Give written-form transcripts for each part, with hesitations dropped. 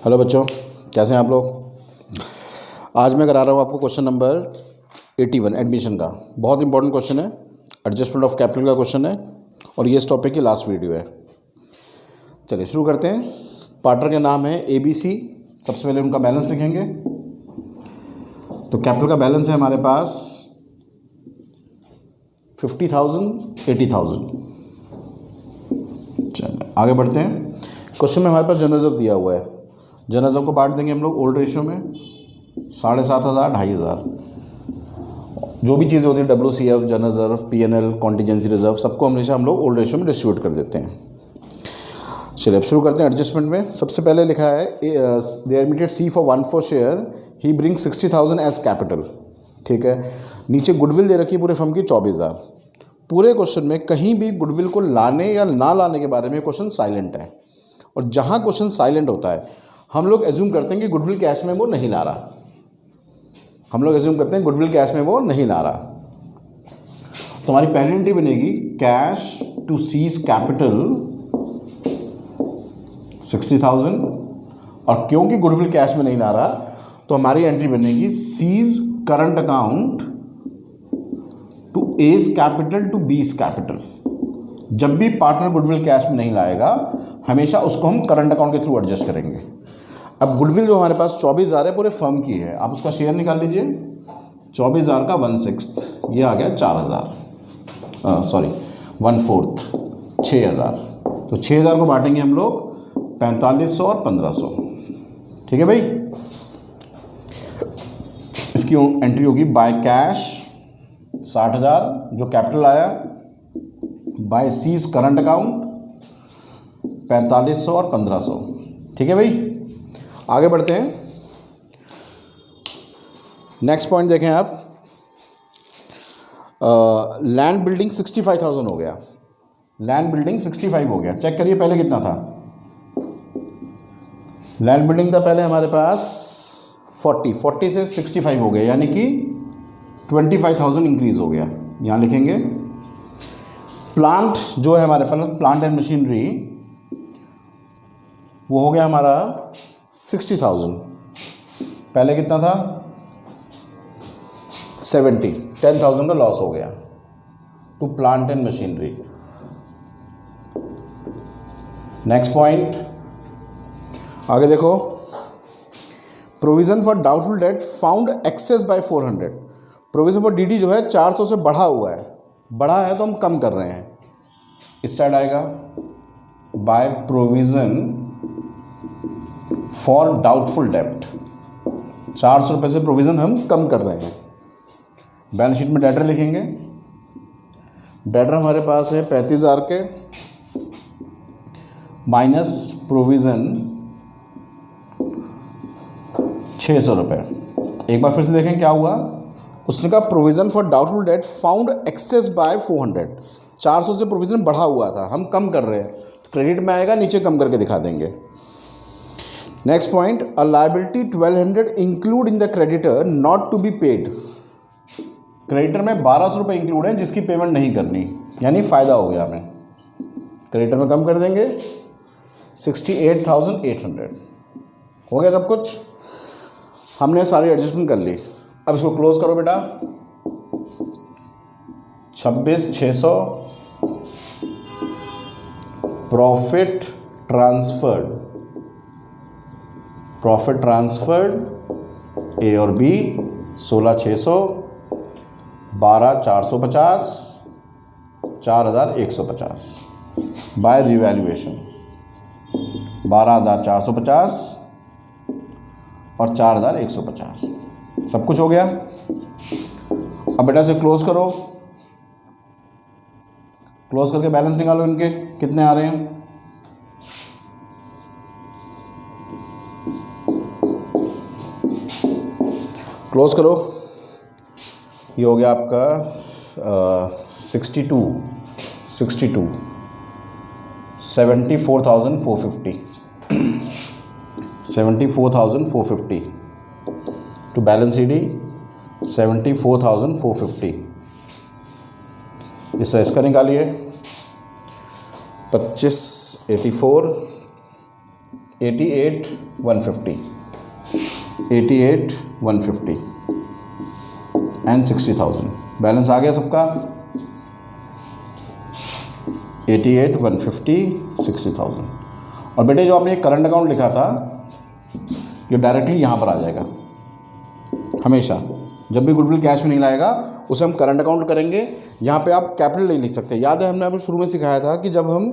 Hello बच्चों, कैसे हैं आप लोग। आज मैं करा रहा हूँ आपको क्वेश्चन नंबर 81 एडमिशन का। बहुत इंपॉर्टेंट क्वेश्चन है, एडजस्टमेंट ऑफ कैपिटल का क्वेश्चन है और ये इस टॉपिक की लास्ट वीडियो है। चलिए शुरू करते हैं। पार्टनर का नाम है ABC। सबसे पहले उनका बैलेंस लिखेंगे। तो कैपिटल का बैलेंस है हमारे पास 50,000, 80,000। चलिए आगे बढ़ते हैं। क्वेश्चन में हमारे पास जनरल रिजर्व दिया हुआ है। जनरल रिजर्व को बांट देंगे हम लोग ओल्ड रेशियो में 7,500, 2,500। जो भी चीज़ें होती है WCF, general reserve, PNL, contingency reserve, सबको हमेशा हम लोग ओल्ड रेशियो में डिस्ट्रीब्यूट कर देते हैं। चलिए अब शुरू करते हैं एडजस्टमेंट में। सबसे पहले लिखा है they admitted C for 1/4 share, he bring 60,000 as capital. ठीक है। नीचे गुडविल दे रखी है पूरे फर्म की 24,000। पूरे क्वेश्चन में कहीं भी गुडविल को लाने या ना लाने के बारे में क्वेश्चन साइलेंट है, और जहाँ क्वेश्चन साइलेंट होता है हम लोग एज्यूम करते हैं कि गुडविल कैश में वो नहीं ला रहा। हम लोग एज्यूम करते हैं गुडविल कैश में वो नहीं ला रहा। तो हमारी पहली एंट्री बनेगी कैश टू सीज कैपिटल 60,000, और क्योंकि गुडविल कैश में नहीं ला रहा तो हमारी एंट्री बनेगी C's current account to A's capital to B's capital. जब भी पार्टनर गुडविल कैश में नहीं लाएगा हमेशा उसको हम करंट अकाउंट के थ्रू एडजस्ट करेंगे। अब गुडविल जो हमारे पास 24,000 है पूरे फर्म की है, आप उसका शेयर निकाल लीजिए। 24,000 का 1/6 ये आ गया 4,000, सॉरी 1/4 6,000। तो 6,000 को बांटेंगे हम लोग 4,500 और 1,500। ठीक है भाई। इसकी एंट्री होगी बाय कैश 60,000 जो कैपिटल आया, बाय सीज करंट अकाउंट 4,500 और 1,500। ठीक है भाई। आगे बढ़ते हैं। नेक्स्ट पॉइंट देखें आप। लैंड बिल्डिंग 65,000 हो गया। लैंड बिल्डिंग 65 हो गया। चेक करिए पहले कितना था। लैंड बिल्डिंग था पहले हमारे पास 40 से 65 हो गया, यानी कि 25,000 इंक्रीज हो गया। यहाँ लिखेंगे प्लांट जो है हमारे पास, प्लांट एंड मशीनरी, वो हो गया हमारा 60,000। पहले कितना था 70, 10,000 का लॉस हो गया to plant and machinery. Next point आगे देखो। Provision for doubtful debt found excess by 400। Provision for DD जो है 400 से बढ़ा हुआ है, बढ़ा है तो हम कम कर रहे हैं। इस साइड आएगा बाय प्रोविजन फॉर डाउटफुल डेब्ट। 400 रुपये से प्रोविज़न हम कम कर रहे हैं। बैलेंस शीट में डेटर लिखेंगे। डेटर हमारे पास है 35,000 के, माइनस प्रोविज़न 600 रुपये। एक बार फिर से देखें क्या हुआ। उसने कहा provision for doubtful debt found excess by 400। 400 से प्रोविज़न बढ़ा हुआ था, हम कम कर रहे हैं। क्रेडिट में आएगा, नीचे कम करके दिखा देंगे। Next point, a liability 1,200 include in the creditor not to be paid. Creditor में 1,200 रुपये इंक्लूड है जिसकी पेमेंट नहीं करनी, यानी फ़ायदा हो गया हमें। क्रेडिटर में कम कर देंगे 68,800। हो गया सब कुछ। हमने सारी एडजस्टमेंट कर ली। अब इसको क्लोज करो बेटा। 26,600 प्रॉफिट ट्रांसफर्ड A और B 16,600, 12,450, 4,150 बाय रिवैल्यूएशन। 12,450 और 4,150 सब कुछ हो गया। अब बेटा से क्लोज करो। क्लोज करके बैलेंस निकालो इनके कितने आ रहे हैं। क्लोज करो। ये हो गया आपका 62 74,450 74,450 टू बैलेंस CD 74,450। इससे इसका निकालिए 2584 88,150 88,150 एंड 60,000। बैलेंस आ गया सबका 88,150 60,000। और बेटे जो आपने करंट अकाउंट लिखा था ये डायरेक्टली यहाँ पर आ जाएगा। हमेशा जब भी गुडविल कैश में नहीं लाएगा उसे हम करंट अकाउंट करेंगे। यहाँ पे आप कैपिटल नहीं लिख सकते। याद है हमने आपको शुरू में सिखाया था कि जब हम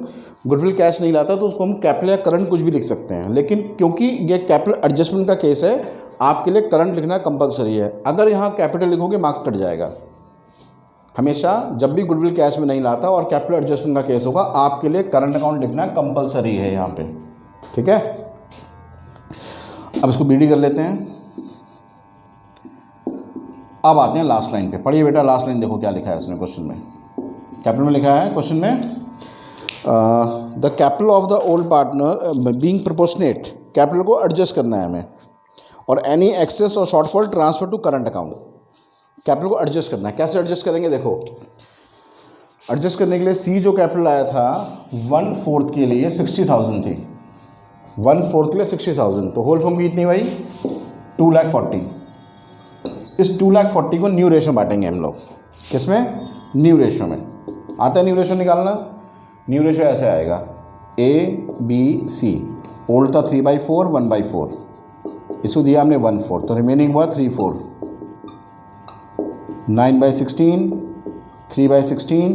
गुडविल कैश नहीं लाता तो उसको हम कैपिटल या करंट कुछ भी लिख सकते हैं, लेकिन क्योंकि ये कैपिटल एडजस्टमेंट का केस है आपके लिए करंट लिखना कंपलसरी है। अगर यहाँ कैपिटल लिखोगे मार्क्स कट जाएगा। हमेशा जब भी गुडविल कैश में नहीं लाता और कैपिटल एडजस्टमेंट का केस होगा आपके लिए करंट अकाउंट लिखना कंपलसरी है यहाँ पे, ठीक है। अब इसको बीडी कर लेते हैं। अब आते हैं लास्ट लाइन पे। पढ़िए बेटा लास्ट लाइन देखो क्या लिखा है उसने क्वेश्चन में। कैपिटल में लिखा है क्वेश्चन में the capital of the old partner being proportionate. Capital को एडजस्ट करना है हमें और एनी एक्सेस और shortfall transfer to current account. Capital को एडजस्ट करना है। कैसे एडजस्ट करेंगे देखो, एडजस्ट करने के लिए सी जो कैपिटल आया था 1/4 के लिए 60,000 थी। 1/4 के लिए 60,000 तो होल फॉर्म की इतनी भाई 2,40,000। इस 2,40,000 को न्यू रेशो बांटेंगे हम लोग। किसमें? न्यू रेशो में। आता है न्यू रेशो निकालना? न्यू रेशो ऐसे आएगा ABC। ओल्ड था 3/4 1/4, इसको दिया हमने 1/4 तो रिमेनिंग हुआ 3/4। 9/16 3/16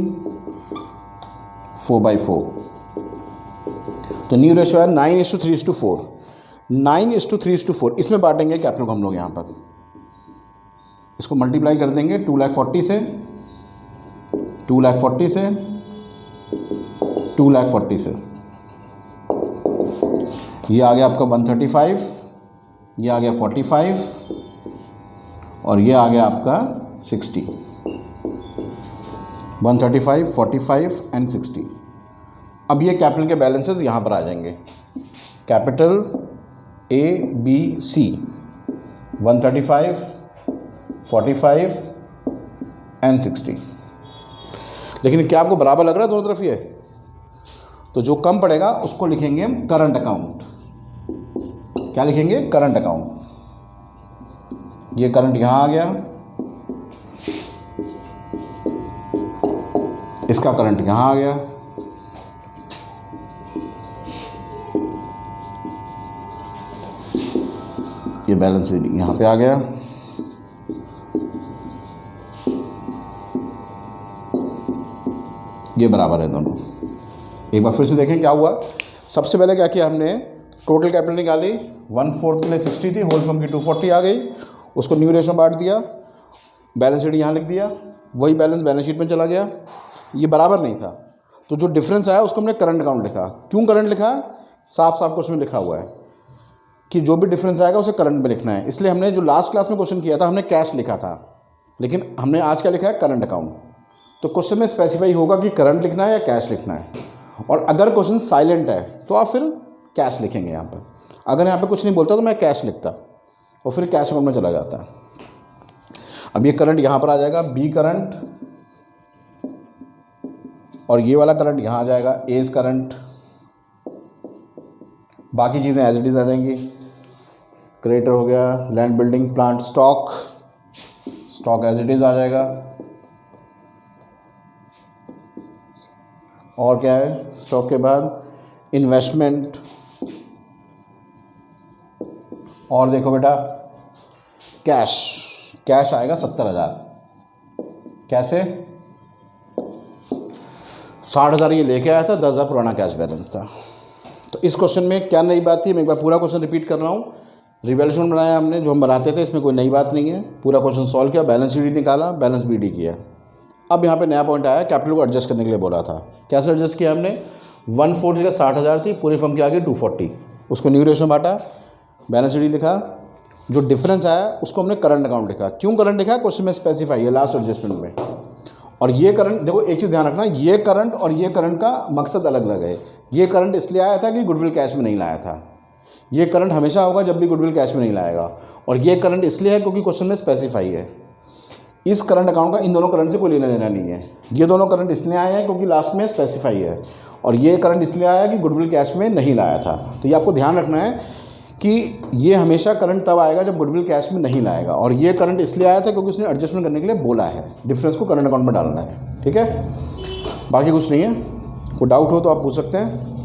4/4 तो न्यू रेशो है 9:3:4। 9:3:4 इसमें बांटेंगे कैपिटल को हम लोग। यहाँ पर इसको मल्टीप्लाई कर देंगे 2,40,000 से 2,40,000 से 2,40,000 से। ये आ गया आपका 135, ये आ गया 45 और ये आ गया आपका 60। 135 45 एंड 60। अब ये कैपिटल के बैलेंसेस यहाँ पर आ जाएंगे। Capital ABC 135 45 and 60। लेकिन क्या आपको बराबर लग रहा है दोनों तरफ ये? तो जो कम पड़ेगा उसको लिखेंगे हम करंट अकाउंट। क्या लिखेंगे? Current account. ये करंट यहाँ आ गया, इसका करंट यहाँ आ गया, ये बैलेंस रीडिंग यहाँ पे आ गया। ये बराबर है दोनों। एक बार फिर से देखें क्या हुआ। सबसे पहले क्या किया हमने, टोटल कैपिटल निकाली। 1/4 के लिए 60 थी, होल फॉर्म की 240 आ गई, उसको न्यू रेशो बांट दिया, बैलेंस शीट यहाँ लिख दिया, वही बैलेंस बैलेंस शीट में चला गया। ये बराबर नहीं था तो जो डिफरेंस आया उसको हमने करंट अकाउंट लिखा। क्यों करंट लिखा? साफ साफ क्वेश्चन में लिखा हुआ है कि जो भी डिफरेंस आएगा उसे करंट में लिखना है। इसलिए हमने जो लास्ट क्लास में क्वेश्चन किया था हमने कैश लिखा था, लेकिन हमने आज क्या लिखा है? Current account. तो क्वेश्चन में स्पेसिफाई होगा कि करंट लिखना है या कैश लिखना है। और अगर क्वेश्चन साइलेंट है तो आप फिर कैश लिखेंगे यहाँ पर। अगर यहाँ पे कुछ नहीं बोलता तो मैं कैश लिखता और फिर कैश अकाउंट में चला जाता। अब ये करंट यहाँ पर आ जाएगा बी करंट, और ये वाला करंट यहाँ आ जाएगा एज करंट। बाकी चीज़ें एज इट इज़ आ जाएंगी। क्रेडिटर हो गया, land building plant stock, stock as it is आ जाएगा। और क्या है स्टॉक के बाद? इन्वेस्टमेंट। और देखो बेटा कैश, कैश आएगा 70,000। कैसे? 60,000 ये लेके आया था, 10,000 पुराना कैश बैलेंस था। तो इस क्वेश्चन में क्या नई बात थी? मैं एक बार पूरा क्वेश्चन रिपीट कर रहा हूँ। रिवैल्यूएशन बनाया हमने जो हम बनाते थे, इसमें कोई नई बात नहीं है। पूरा क्वेश्चन सॉल्व किया, बैलेंस शीट निकाला, बैलेंस बीडी किया। अब यहाँ पे नया पॉइंट आया, कैपिटल को एडजस्ट करने के लिए बोला था। कैसे एडजस्ट किया हमने? 1/4 जगह 60,000 थी, पूरी फर्म की आ गई 240, उसको न्यू रेशो बांटा, बैलेंस शीट लिखा, जो डिफरेंस आया उसको हमने करंट अकाउंट लिखा। क्यों करंट लिखा? क्वेश्चन में स्पेसिफाई है लास्ट एडजस्टमेंट में। और ये करंट देखो, एक चीज़ ध्यान रखना, ये करंट और ये करंट का मकसद अलग अलग है। ये करंट इसलिए आया था कि गुडविल कैश में नहीं लाया था। ये करंट हमेशा होगा जब भी गुडविल कैश में नहीं लाएगा। और ये करंट इसलिए है क्योंकि क्वेश्चन में स्पेसिफाई है। इस करंट अकाउंट का इन दोनों करंट से कोई लेना देना नहीं है। ये दोनों करंट इसलिए आए हैं क्योंकि लास्ट में स्पेसिफाई है, और ये करंट इसलिए आया कि गुडविल कैश में नहीं लाया था। तो ये आपको ध्यान रखना है कि ये हमेशा करंट तब आएगा जब गुडविल कैश में नहीं लाएगा, और ये करंट इसलिए आया था क्योंकि उसने एडजस्टमेंट करने के लिए बोला है, डिफरेंस को करंट अकाउंट में डालना है। ठीक है, बाकी कुछ नहीं है। कोई डाउट हो तो आप पूछ सकते हैं।